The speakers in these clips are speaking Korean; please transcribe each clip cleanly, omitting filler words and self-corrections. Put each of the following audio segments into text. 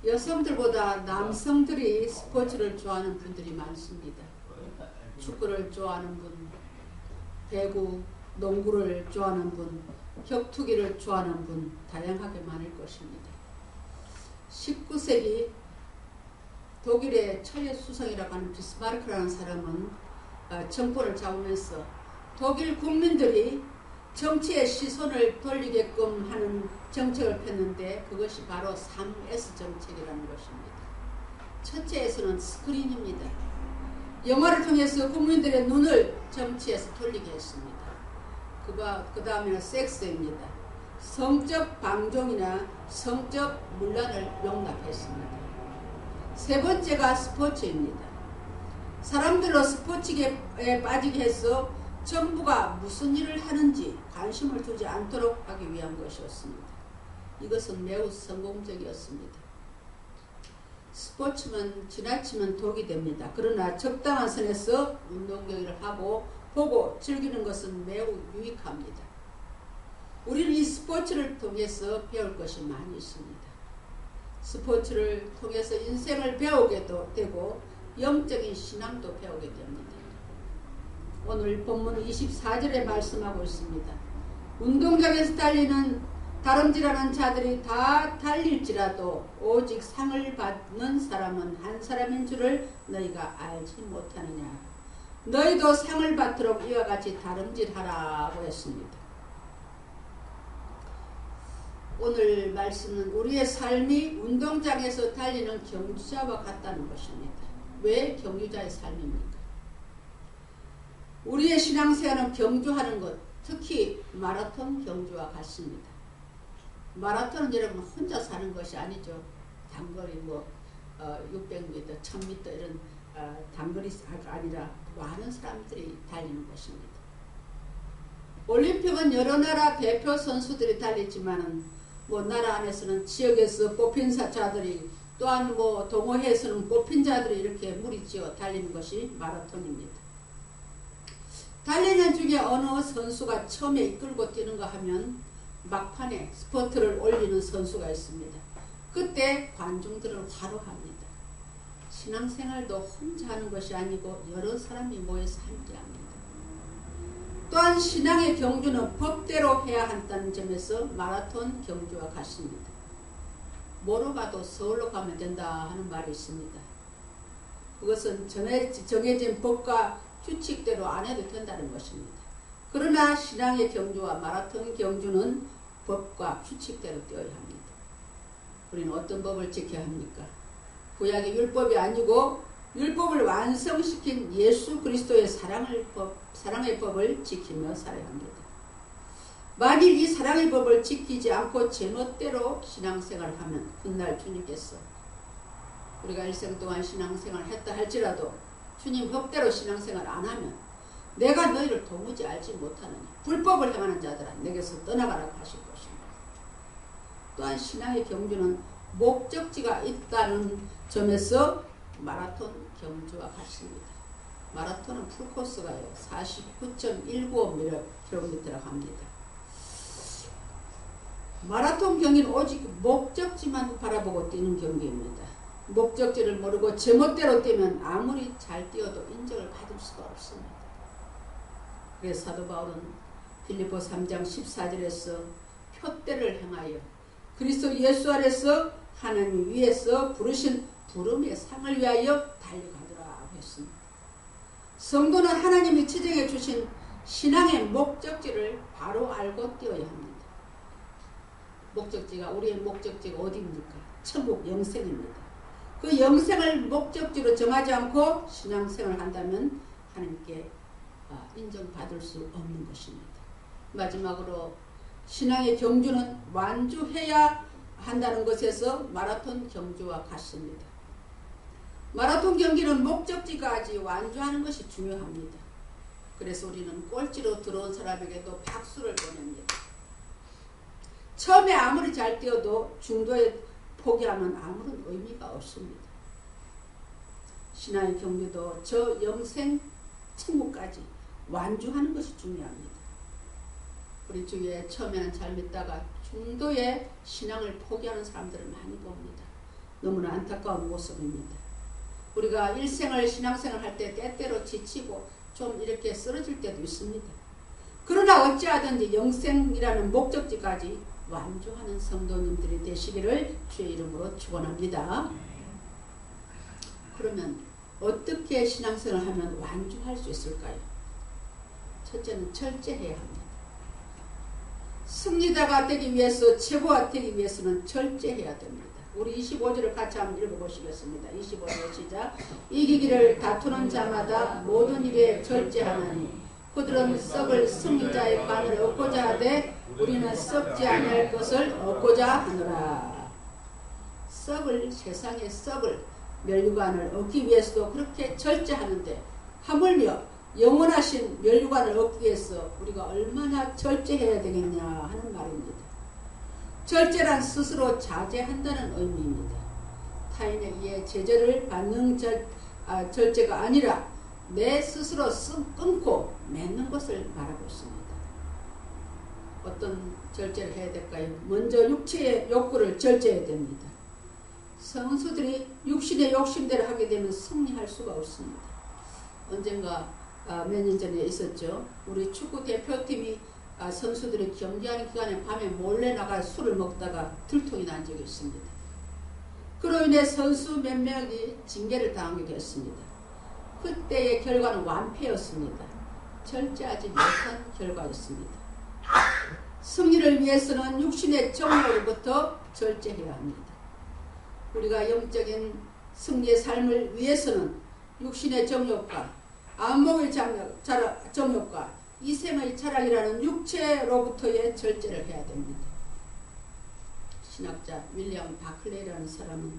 여성들보다 남성들이 스포츠를 좋아하는 분들이 많습니다. 축구를 좋아하는 분, 배구, 농구를 좋아하는 분, 격투기를 좋아하는 분 다양하게 많을 것입니다. 19세기 독일의 처리수성이라고 하는 비스마르크라는 사람은 정권을 잡으면서 독일 국민들이 정치의 시선을 돌리게끔 하는 정책을 폈는데 그것이 바로 3S 정책이라는 것입니다. 첫째 S는 스크린입니다. 영화를 통해서 국민들의 눈을 정치에서 돌리게 했습니다. 그 다음에는 섹스입니다. 성적 방종이나 성적 문란을 용납했습니다. 세 번째가 스포츠입니다. 사람들로 스포츠에 빠지게 해서 정부가 무슨 일을 하는지 관심을 두지 않도록 하기 위한 것이었습니다. 이것은 매우 성공적이었습니다. 스포츠는 지나치면 독이 됩니다. 그러나 적당한 선에서 운동 경기를 하고 보고 즐기는 것은 매우 유익합니다. 우리는 이 스포츠를 통해서 배울 것이 많이 있습니다. 스포츠를 통해서 인생을 배우게도 되고 영적인 신앙도 배우게 됩니다. 오늘 본문 24절에 말씀하고 있습니다. 운동장에서 달리는 다름질하는 자들이 다 달릴지라도 오직 상을 받는 사람은 한 사람인 줄을 너희가 알지 못하느냐. 너희도 상을 받도록 이와 같이 다름질하라고 했습니다. 오늘 말씀은 우리의 삶이 운동장에서 달리는 경주자와 같다는 것입니다. 왜 경주자의 삶입니까? 우리의 신앙생활은 경주하는 것, 특히 마라톤 경주와 같습니다. 마라톤은 여러분 혼자 사는 것이 아니죠. 단거리 600m, 1000m 이런 단거리가 아니라 많은 사람들이 달리는 것입니다. 올림픽은 여러 나라 대표 선수들이 달리지만은 나라 안에서는 지역에서 뽑힌 자들이 또한 동호회에서는 뽑힌 자들이 이렇게 무리지어 달리는 것이 마라톤입니다. 달리는 중에 어느 선수가 처음에 이끌고 뛰는가 하면 막판에 스포트를 올리는 선수가 있습니다. 그때 관중들은 화로합니다. 신앙생활도 혼자 하는 것이 아니고 여러 사람이 모여서 함께합니다. 또한 신앙의 경주는 법대로 해야 한다는 점에서 마라톤 경주와 같습니다. 뭐로 가도 서울로 가면 된다 하는 말이 있습니다. 그것은 정해진 법과 규칙대로 안 해도 된다는 것입니다. 그러나 신앙의 경주와 마라톤 경주는 법과 규칙대로 뛰어야 합니다. 우리는 어떤 법을 지켜야 합니까? 구약의 율법이 아니고 율법을 완성시킨 예수 그리스도의 사랑의 법을 지키며 살아야 합니다. 만일 이 사랑의 법을 지키지 않고 제멋대로 신앙생활을 하면 훗날 주님께서 우리가 일생 동안 신앙생활을 했다 할지라도 주님 법대로 신앙생활 안 하면 내가 너희를 도무지 알지 못하느냐. 불법을 행하는 자들아 내게서 떠나가라고 하실 것입니다. 또한 신앙의 경주는 목적지가 있다는 점에서 마라톤 경주와 같습니다. 마라톤은 풀코스가요 49.195km라고 합니다. 마라톤 경기는 오직 목적지만 바라보고 뛰는 경기입니다. 목적지를 모르고 제멋대로 뛰면 아무리 잘 뛰어도 인정을 받을 수가 없습니다. 그래서 사도 바울은 빌립보 3장 14절에서 표대를 행하여 그리스도 예수 안에서 하나님 위에서 부르신 부름의 상을 위하여 달려가더라 했습니다. 성도는 하나님이 지정해 주신 신앙의 목적지를 바로 알고 뛰어야 합니다. 목적지가 우리의 목적지가 어디입니까? 천국 영생입니다. 그 영생을 목적지로 정하지 않고 신앙생활을 한다면 하나님께 인정받을 수 없는 것입니다. 마지막으로 신앙의 경주는 완주해야 한다는 것에서 마라톤 경주와 같습니다. 마라톤 경기는 목적지까지 완주하는 것이 중요합니다. 그래서 우리는 꼴찌로 들어온 사람에게도 박수를 보냅니다. 처음에 아무리 잘 뛰어도 중도에 포기하면 아무런 의미가 없습니다. 신앙의 경주도 저 영생 천국까지 완주하는 것이 중요합니다. 우리 주위에 처음에는 잘 믿다가 중도에 신앙을 포기하는 사람들을 많이 봅니다. 너무나 안타까운 모습입니다. 우리가 일생을 신앙생활 할 때 때때로 지치고 좀 이렇게 쓰러질 때도 있습니다. 그러나 어찌하든지 영생이라는 목적지까지 완주하는 성도님들이 되시기를 주의 이름으로 축원합니다. 그러면 어떻게 신앙생활을 하면 완주할 수 있을까요? 첫째는 절제해야 합니다. 승리자가 되기 위해서, 최고가 되기 위해서는 절제해야 됩니다. 우리 25절을 같이 한번 읽어보시겠습니다. 25절 시작. 이기기를 다투는 자마다 모든 일에 절제하나니 그들은 썩을 승리자의 관을 얻고자 하되 우리는 썩지 아니할 것을 얻고자 하노라. 썩을, 세상의 썩을, 멸류관을 얻기 위해서도 그렇게 절제하는데 하물며 영원하신 멸류관을 얻기 위해서 우리가 얼마나 절제해야 되겠냐 하는 말입니다. 절제란 스스로 자제한다는 의미입니다. 타인에 의해 제재를 받는 절제가 아니라 내 스스로 끊고 맺는 것을 말하고 있습니다. 어떤 절제를 해야 될까요? 먼저 육체의 욕구를 절제해야 됩니다. 선수들이 육신의 욕심대로 하게 되면 승리할 수가 없습니다. 언젠가 몇 년 전에 있었죠. 우리 축구 대표팀이 선수들이 경기하는 기간에 밤에 몰래 나가 술을 먹다가 들통이 난 적이 있습니다. 그로 인해 선수 몇 명이 징계를 당하게 되었습니다. 그때의 결과는 완패였습니다. 절제하지 못한 결과였습니다. 승리를 위해서는 육신의 정욕으로부터 절제해야 합니다. 우리가 영적인 승리의 삶을 위해서는 육신의 정욕과 안목의 정욕과 이생의 차락이라는 육체로부터의 절제를 해야 됩니다. 신학자 윌리엄 바클레이라는 사람은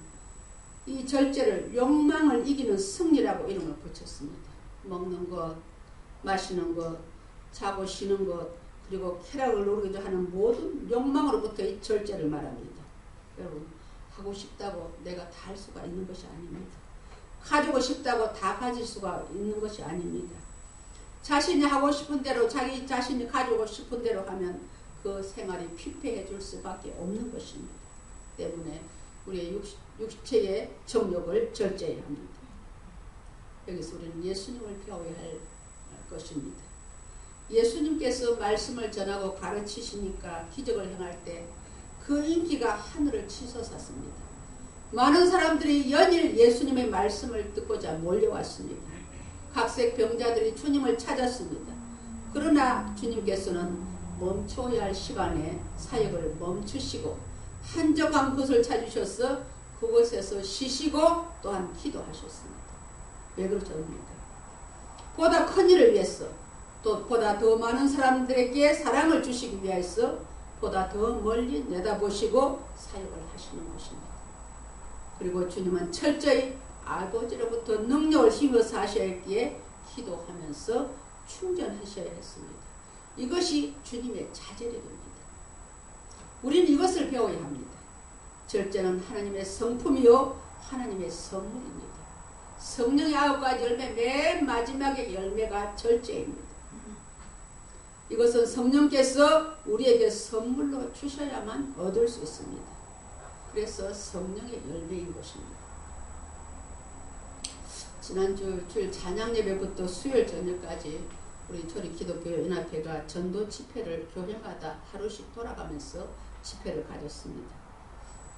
이 절제를 욕망을 이기는 승리라고 이름을 붙였습니다. 먹는 것, 마시는 것, 자고 쉬는 것, 그리고 쾌락을 누리고자 하는 모든 욕망으로부터의 절제를 말합니다. 여러분, 하고 싶다고 내가 다 할 수가 있는 것이 아닙니다. 가지고 싶다고 다 가질 수가 있는 것이 아닙니다. 자신이 하고 싶은 대로, 자기 자신이 가지고 싶은 대로 하면 그 생활이 피폐해 줄 수밖에 없는 것입니다. 때문에 우리의 육체의 정욕을 절제해야 합니다. 여기서 우리는 예수님을 배워야 할 것입니다. 예수님께서 말씀을 전하고 가르치시니까 기적을 행할 때 그 인기가 하늘을 치솟았습니다. 많은 사람들이 연일 예수님의 말씀을 듣고자 몰려왔습니다. 각색 병자들이 주님을 찾았습니다. 그러나 주님께서는 멈춰야 할 시간에 사역을 멈추시고 한적한 곳을 찾으셔서 그곳에서 쉬시고 또한 기도하셨습니다. 왜 그러셨습니까? 보다 큰 일을 위해서, 또 보다 더 많은 사람들에게 사랑을 주시기 위해서 보다 더 멀리 내다보시고 사역을 하시는 것입니다. 그리고 주님은 철저히 아버지로부터 능력을 힘입어서 하셔야 했기에 기도하면서 충전하셔야 했습니다. 이것이 주님의 자제력입니다. 우리는 이것을 배워야 합니다. 절제는 하나님의 성품이요 하나님의 선물입니다. 성령의 9가지 열매 맨 마지막의 열매가 절제입니다. 이것은 성령께서 우리에게 선물로 주셔야만 얻을 수 있습니다. 그래서 성령의 열매인 것입니다. 지난주 주일 찬양 예배부터 수요일 저녁까지 우리 조리 기독교 연합회가 전도 집회를 교회마다 하루씩 돌아가면서 집회를 가졌습니다.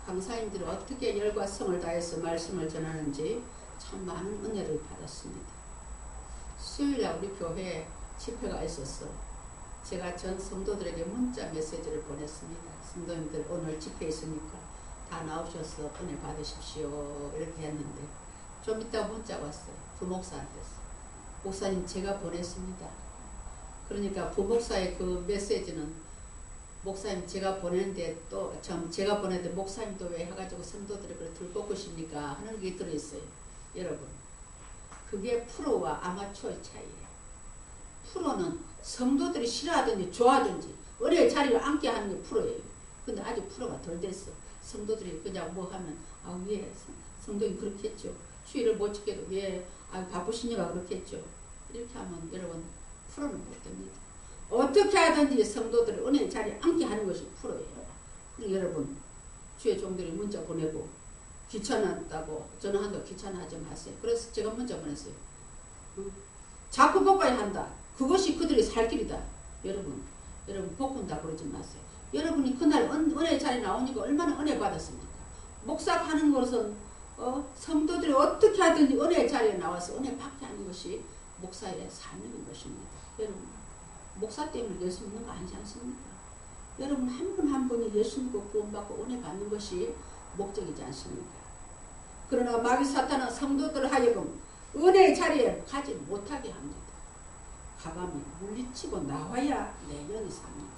강사님들이 어떻게 열과 성을 다해서 말씀을 전하는지 참 많은 은혜를 받았습니다. 수요일날 우리 교회에 집회가 있어서 제가 전 성도들에게 문자 메시지를 보냈습니다. 성도님들 오늘 집회 있으니까 다 나오셔서 은혜 받으십시오 이렇게 했는데 좀 이따 문자 왔어요. 부목사한테서. 목사님 제가 보냈습니다. 그러니까 부목사의 그 메시지는 목사님 제가 보냈는데 또 제가 보냈는데 목사님 또 왜 해가지고 성도들이 그걸 들볶으십니까 하는 게 들어있어요. 여러분 그게 프로와 아마추어의 차이예요. 프로는 성도들이 싫어하든지 좋아하든지 은혜의 자리를 앉게 하는 게 프로예요. 근데 아직 프로가 덜 됐어. 성도들이 그냥 뭐 하면 왜 성도님 그렇게 했죠. 주의를 못 지켜도 왜 바쁘시니까 그렇게 했죠. 이렇게 하면 여러분 프로는 못 됩니다. 어떻게 하든지 성도들을 은혜의 자리에 앉게 하는 것이 프로예요. 그리고 여러분 주의 종들이 문자 보내고 귀찮았다고 전화한다고 귀찮아하지 마세요. 그래서 제가 문자 보냈어요. 자꾸 볶아야 한다. 그것이 그들의 살 길이다. 여러분 볶은다 그러지 마세요. 여러분이 그날 은혜 자리에 나오니까 얼마나 은혜 받았습니까? 목사하는 것은 성도들이 어떻게 하든지 은혜 자리에 나와서 은혜 받게 하는 것이 목사의 사명인 것입니다. 여러분 목사 때문에 예수 믿는 거 아니지 않습니까? 여러분 한 분 한 분이 예수 믿고 구원받고 은혜 받는 것이 목적이지 않습니까? 그러나 마귀 사탄은 성도들 하여금 은혜의 자리에 가지 못하게 합니다. 가감이 물리치고 나와야 내 영이 삽니다.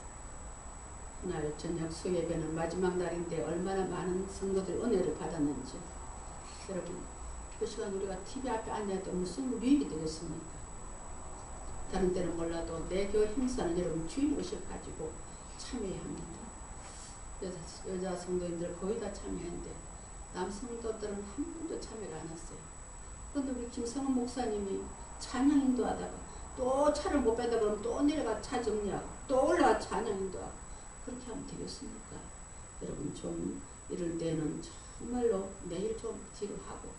그날 저녁 수예배는 마지막 날인데 얼마나 많은 성도들이 은혜를 받았는지. 여러분 그 시간 우리가 TV 앞에 앉아도 무슨 유익이 되겠습니까? 다른 때는 몰라도 내 교회 행사는 여러분 주인 의식 가지고 참여해야 합니다. 여자 성도님들 거의 다 참여했는데 남성도들은 한 번도 참여를 안 했어요. 그런데 우리 김성은 목사님이 찬양 인도하다가 또 차를 못 빼다 그러면 또 내려가 차 정리하고 또 올라가 찬양 인도하고 그렇게 하면 되겠습니까? 여러분 좀 이럴 때는 정말로 내일 좀 뒤로 하고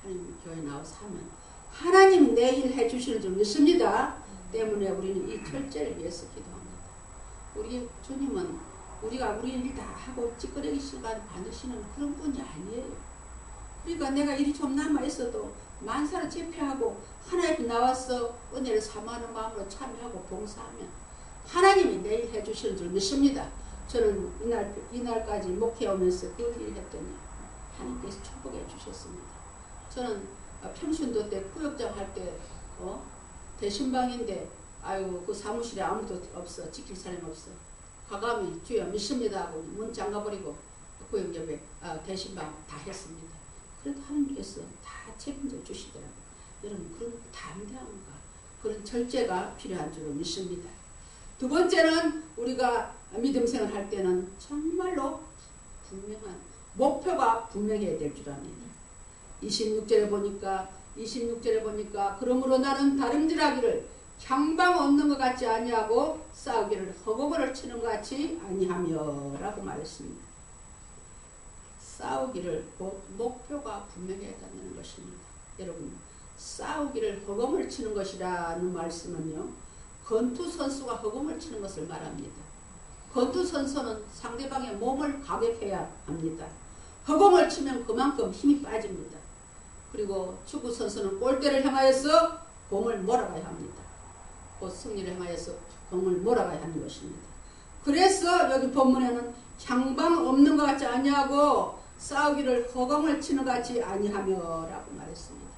하나님 교회 나와서 하면 하나님 내일 해주실 줄 믿습니다. 때문에 우리는 이 철제를 위해서 기도합니다. 우리 주님은 우리가 우리 일 다 하고 찌끄레기 시간 받으시는 그런 분이 아니에요. 그러니까 내가 일이 좀 남아있어도 만사를 제패하고 하나님 나와서 은혜를 사모하는 마음으로 참여하고 봉사하면 하나님이 내일 해주실 줄 믿습니다. 저는 이날까지 목회하면서 그 일을 했더니 하나님께서 축복해 주셨습니다. 저는 평신도 때 구역장 할 때 대신방인데 아유 그 사무실에 아무도 없어. 지킬 사람이 없어. 과감히 주여 믿습니다 하고 문 잠가버리고 구역 옆에 대신방 다 했습니다. 그래도 하나님께서 다 책임져 주시더라고요. 여러분 그런 담대함과 그런 절제가 필요한 줄로 믿습니다. 두 번째는 우리가 믿음 생활할 때는 정말로 분명한 목표가 분명해야 될 줄 압니다. 26절에 보니까 그러므로 나는 다름질하기를 향방 얻는 것 같지 아니하고 싸우기를 허공을 치는 것 같이 아니하며 라고 말했습니다. 싸우기를 목표가 분명해야 된다는 것입니다. 여러분 싸우기를 허공을 치는 것이라는 말씀은요 권투 선수가 허공을 치는 것을 말합니다. 권투 선수는 상대방의 몸을 가격해야 합니다. 허공을 치면 그만큼 힘이 빠집니다. 그리고 축구 선수는 골대를 향하여서 공을 몰아가야 합니다. 곧 승리를 향하여서 공을 몰아가야 하는 것입니다. 그래서 여기 본문에는 향방 없는 것 같지 아니하고 싸우기를 허공을 치는 것 같이 아니하며 라고 말했습니다.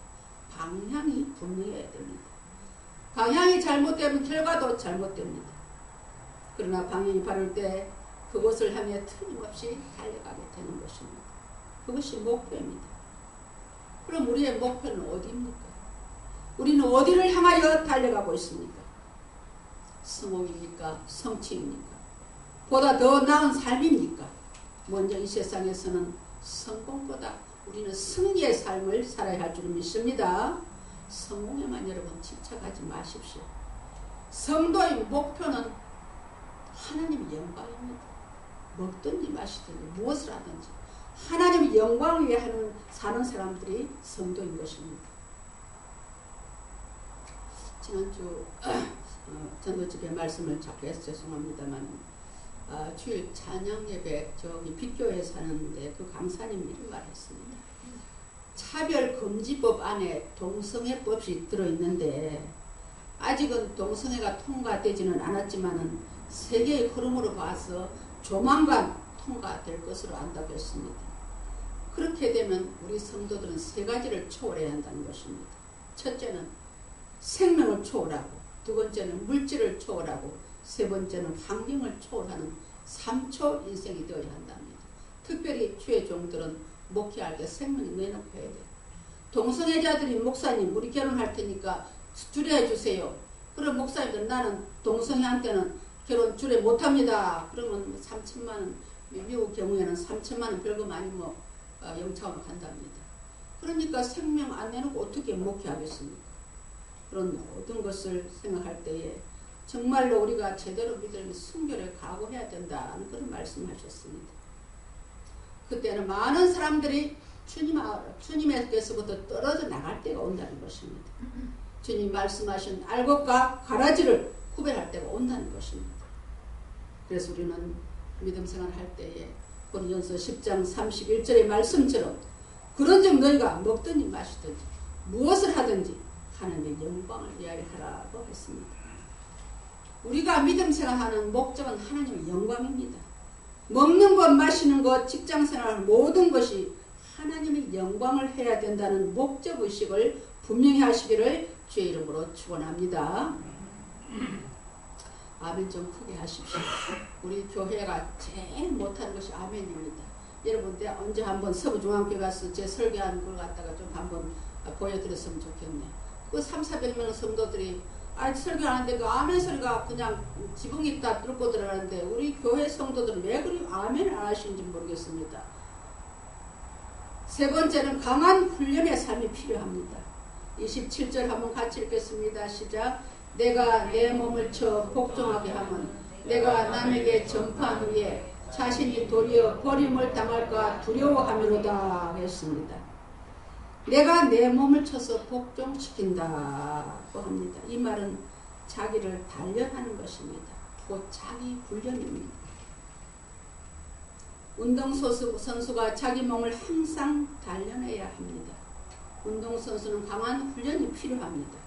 방향이 분명해야 됩니다. 방향이 잘못되면 결과도 잘못됩니다. 그러나 방향이 바를 때 그곳을 향해 틀림없이 달려가게 되는 것입니다. 그것이 목표입니다. 그럼 우리의 목표는 어디입니까? 우리는 어디를 향하여 달려가고 있습니까? 성공입니까? 성취입니까? 보다 더 나은 삶입니까? 먼저 이 세상에서는 성공보다 우리는 승리의 삶을 살아야 할 줄 믿습니다. 성공에만 여러분 집착하지 마십시오. 성도의 목표는 하나님의 영광입니다. 먹든지 마시든지 무엇을 하든지 하나님의 영광을 위해 사는 사람들이 성도인 것입니다. 지난주 전도집에 말씀을 자꾸 해서 죄송합니다만 주일 찬양 예배 저기 빗교에 사는데 그 강사님이 이런 말을 했습니다. 차별금지법 안에 동성애법이 들어있는데 아직은 동성애가 통과되지는 않았지만은 세계의 흐름으로 봐서 조만간 통과될 것으로 안다고 했습니다. 그렇게 되면 우리 성도들은 세 가지를 초월해야 한다는 것입니다. 첫째는 생명을 초월하고, 두 번째는 물질을 초월하고, 세 번째는 환경을 초월하는 3초 인생이 되어야 한답니다. 특별히 주의 종들은 목회할 때 생명을 내놓고 해야 돼요. 동성애자들이 목사님 우리 결혼할 테니까 주례해 주세요. 그럼 목사님들 나는 동성애한테는 결혼 주례 못합니다. 그러면 3천만 원, 미국 경우에는 3천만 원 벌금 아니면 영창으로 간답니다. 그러니까 생명 안 내놓고 어떻게 목회하겠습니까? 그런 모든 것을 생각할 때에 정말로 우리가 제대로 믿음의 순결에 각오해야 된다는 그런 말씀을 하셨습니다. 그때는 많은 사람들이 주님에게서부터 떨어져 나갈 때가 온다는 것입니다. 주님 말씀하신 알곡과 가라지를 구별할 때가 온다는 것입니다. 그래서 우리는 믿음 생활할 때에 고린도전서 10장 31절의 말씀처럼 그런즉 너희가 먹든지 마시든지 무엇을 하든지 하나님의 영광을 위하여 하라고 했습니다. 우리가 믿음 생활하는 목적은 하나님의 영광입니다. 먹는 것, 마시는 것, 직장 생활 모든 것이 하나님의 영광을 해야 된다는 목적의식을 분명히 하시기를 주의 이름으로 축원합니다. 아멘 좀 크게 하십시오. 우리 교회가 제일 못하는 것이 아멘입니다. 여러분 내가 언제 한번 서부중앙교회 가서 제 설교한 걸 갖다가 좀 한번 보여드렸으면 좋겠네. 그 3,400명 성도들이 설교하는데 그 아멘 소리가 그냥 지붕이 있다 뚫고 들어가는데 우리 교회 성도들은 왜 그리 아멘을 안 하시는지 모르겠습니다. 세 번째는 강한 훈련의 삶이 필요합니다. 27절 한번 같이 읽겠습니다. 시작. 내가 내 몸을 쳐 복종하게 하면 내가 남에게 전파한 후에 자신이 도리어 버림을 당할까 두려워하미로다 했습니다. 내가 내 몸을 쳐서 복종시킨다고 합니다. 이 말은 자기를 단련하는 것입니다. 곧 자기 훈련입니다. 운동선수가 자기 몸을 항상 단련해야 합니다. 운동선수는 강한 훈련이 필요합니다.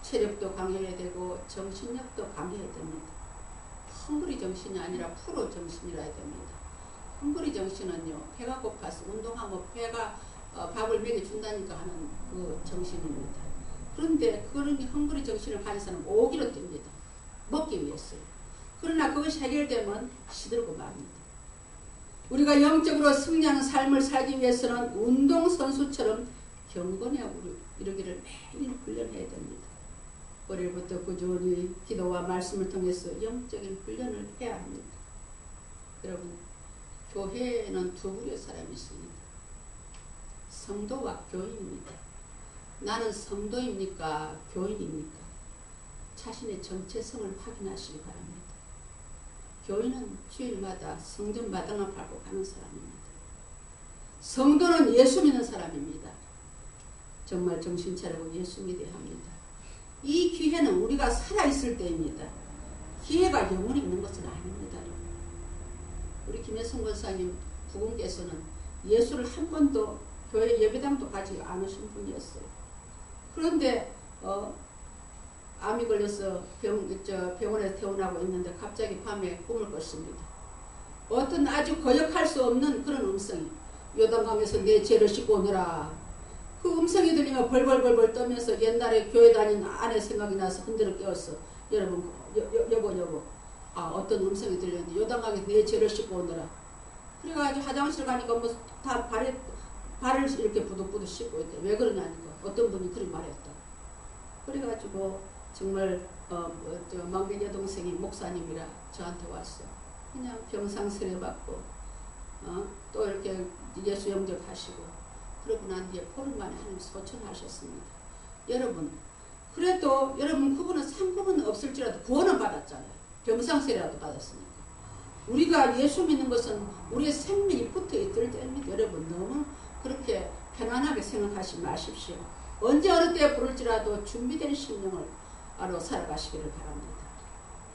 체력도 강해야 되고 정신력도 강해야 됩니다. 헝그리 정신이 아니라 프로 정신이라 해야 됩니다. 헝그리 정신은요, 배가 고파서 운동하면 배가 밥을 먹여준다니까 하는 그 정신입니다. 그런데 그런 헝그리 정신을 가진 사람은 오기로 뜁니다. 먹기 위해서요. 그러나 그것이 해결되면 시들고 맙니다. 우리가 영적으로 승리하는 삶을 살기 위해서는 운동선수처럼 경건하고 이러기를 매일 훈련해야 됩니다. 어려부터 꾸준히 기도와 말씀을 통해서 영적인 훈련을 해야 합니다. 여러분, 교회에는 두 부류의 사람이 있습니다. 성도와 교인입니다. 나는 성도입니까? 교인입니까? 자신의 정체성을 확인하시기 바랍니다. 교인은 주일마다 성전 마당을 밟고 가는 사람입니다. 성도는 예수 믿는 사람입니다. 정말 정신 차리고 예수 믿어야 합니다. 이 기회는 우리가 살아있을 때입니다. 기회가 영원히 있는 것은 아닙니다. 우리 김혜성 권사님 부군께서는 예수를 한 번도 교회 예배당도 가지 않으신 분이었어요. 그런데 암이 걸려서 병원에 퇴원하고 있는데 갑자기 밤에 꿈을 꿨습니다. 어떤 아주 거역할 수 없는 그런 음성이 요단강에서 내 죄를 씻고 오너라. 그 음성이 들리면 벌벌벌벌 떠면서 옛날에 교회 다닌 아내 생각이 나서 흔들어 깨웠어. 여러분, 여보. 어떤 음성이 들렸는데 요단강에서 내 죄를 씻고 오너라. 그래가지고 화장실 가니까 뭐 다 발을 이렇게 부득부득 씻고 있대. 왜 그러냐니까 어떤 분이 그렇게 말했다. 그래가지고 정말 망대 여동생이 목사님이라 저한테 왔어. 그냥 병상 세례받고 또 이렇게 예수 영접하시고 그러고 난 뒤에 보름 만에 하나님 소천하셨습니다. 여러분, 그래도 여러분 그분은 상급은 없을지라도 구원은 받았잖아요. 병상 세례라도 받았으니까. 우리가 예수 믿는 것은 우리의 생명이 붙어 있을 때입니다. 여러분 너무 그렇게 편안하게 생각하지 마십시오. 언제 어느 때 부를지라도 준비된 심령을 알아 살아가시기를 바랍니다.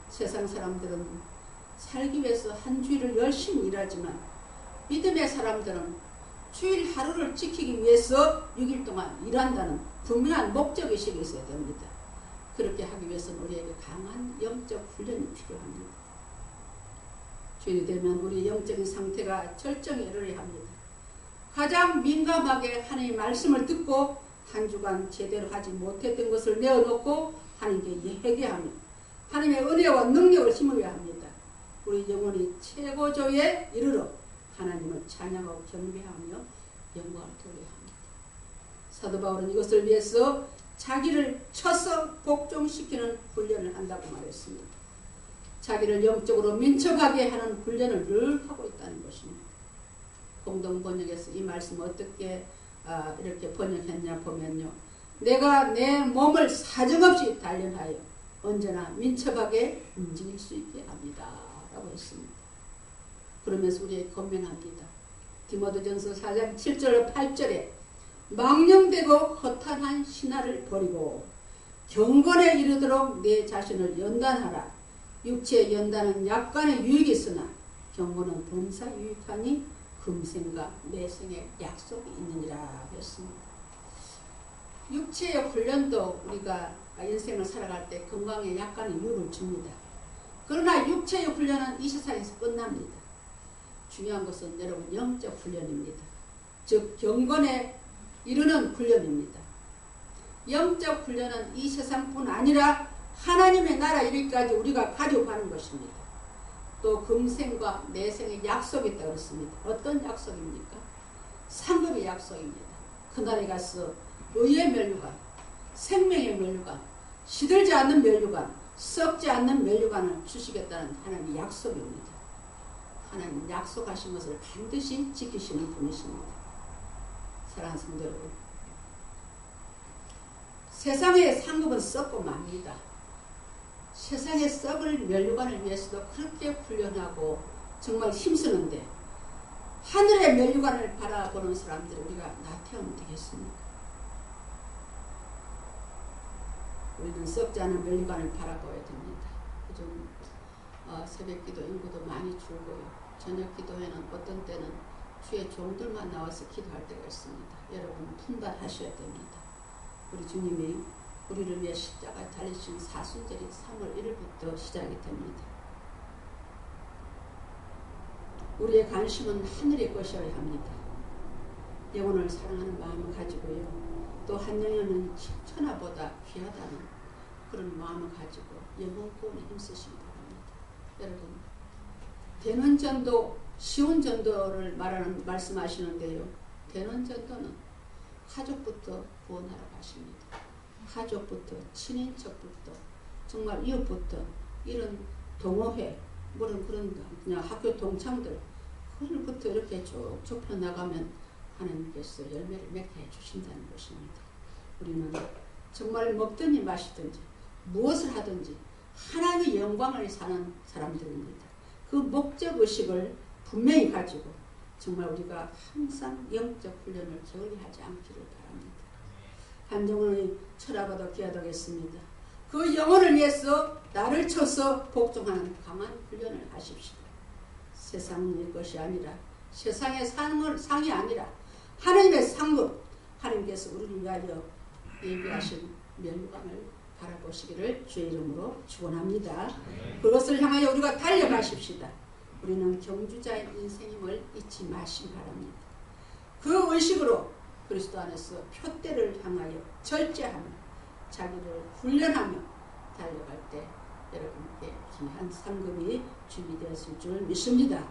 세상 사람들은 살기 위해서 한 주일을 열심히 일하지만 믿음의 사람들은 주일 하루를 지키기 위해서 6일 동안 일한다는 분명한 목적의식이 있어야 됩니다. 그렇게 하기 위해서는 우리에게 강한 영적 훈련이 필요합니다. 주일이 되면 우리 영적인 상태가 절정에 이르러야 합니다. 가장 민감하게 하나님의 말씀을 듣고 한 주간 제대로 하지 못했던 것을 내어놓고 하나님께 회개하며 하나님의 은혜와 능력을 힘입어야 합니다. 우리 영혼이 최고조에 이르러 하나님을 찬양하고 경배하며 영광을 돌려야 합니다. 사도 바울은 이것을 위해서 자기를 쳐서 복종시키는 훈련을 한다고 말했습니다. 자기를 영적으로 민첩하게 하는 훈련을 늘 하고 있다는 것입니다. 공동번역에서 이 말씀 어떻게 이렇게 번역했냐 보면요. 내가 내 몸을 사정없이 단련하여 언제나 민첩하게 움직일 수 있게 합니다. 라고 했습니다. 그러면서 우리에게 권면합니다. 디모데전서 4장 7절 8절에 망령되고 허탄한 신화를 버리고 경건에 이르도록 내 자신을 연단하라. 육체의 연단은 약간의 유익이 있으나 경건은 범사 유익하니 금생과 내생의 약속이 있느니라 했습니다. 육체의 훈련도 우리가 인생을 살아갈 때 건강에 약간의 유익을 줍니다. 그러나 육체의 훈련은 이 세상에서 끝납니다. 중요한 것은 여러분 영적 훈련입니다. 즉 경건에 이르는 훈련입니다. 영적 훈련은 이 세상뿐 아니라 하나님의 나라 이르기까지 우리가 가지고 가는 것입니다. 또 금생과 내생의 약속이 있다고 했습니다. 어떤 약속입니까? 상급의 약속입니다. 그날에 가서 의의 면류관, 생명의 면류관, 시들지 않는 면류관, 썩지 않는 면류관을 주시겠다는 하나님의 약속입니다. 하나님 약속하신 것을 반드시 지키시는 분이십니다. 사랑하는 성도 여러분, 세상의 상급은 썩고 맙니다. 세상의 썩을 면류관을 위해서도 그렇게 훈련하고 정말 힘쓰는데 하늘의 면류관을 바라보는 사람들이 우리가 나태하면 되겠습니까? 우리는 썩지 않은 면류관을 바라봐야 됩니다. 요즘 새벽 기도 인구도 많이 줄고요. 저녁 기도회는 어떤 때는 주의 종들만 나와서 기도할 때가 있습니다. 여러분 분발하셔야 됩니다. 우리 주님이 우리를 위해 십자가에 달리신 사순절이 3월 1일부터 시작이 됩니다. 우리의 관심은 하늘의 것이어야 합니다. 영혼을 사랑하는 마음을 가지고요. 또 한 영혼은 천하보다 귀하다는 그런 마음을 가지고 영혼 구원에 힘쓰시기 바랍니다. 여러분, 되는 전도, 쉬운 전도를 말씀하시는데요. 되는 전도는 가족부터 구원하라고 하십니다. 가족부터, 친인척부터, 정말 이웃부터, 이런 동호회, 그런 그냥 학교 동창들, 그들부터 이렇게 쭉 좁혀나가면 하나님께서 열매를 맺게 해주신다는 것입니다. 우리는 정말 먹든지 마시든지 무엇을 하든지 하나님의 영광을 사는 사람들입니다. 그 목적의식을 분명히 가지고 정말 우리가 항상 영적 훈련을 게을리하지 않기를 바랍니다. 한정원의 철학과도 귀하다겠습니다. 그 영혼을 위해서 나를 쳐서 복종하는 강한 훈련을 하십시오. 세상의 것이 아니라 세상의 상이 아니라 하나님의 상급, 하나님께서 우리를 위하여 예비하신 면류관을 바라보시기를 주의 이름으로 축원합니다. 그것을 향하여 우리가 달려가십시다. 우리는 경주자의 인생임을 잊지 마시기 바랍니다. 그 의식으로 그리스도 안에서 표대를 향하여 절제하며 자기를 훈련하며 달려갈 때 여러분께 귀한 상급이 준비되었을 줄 믿습니다.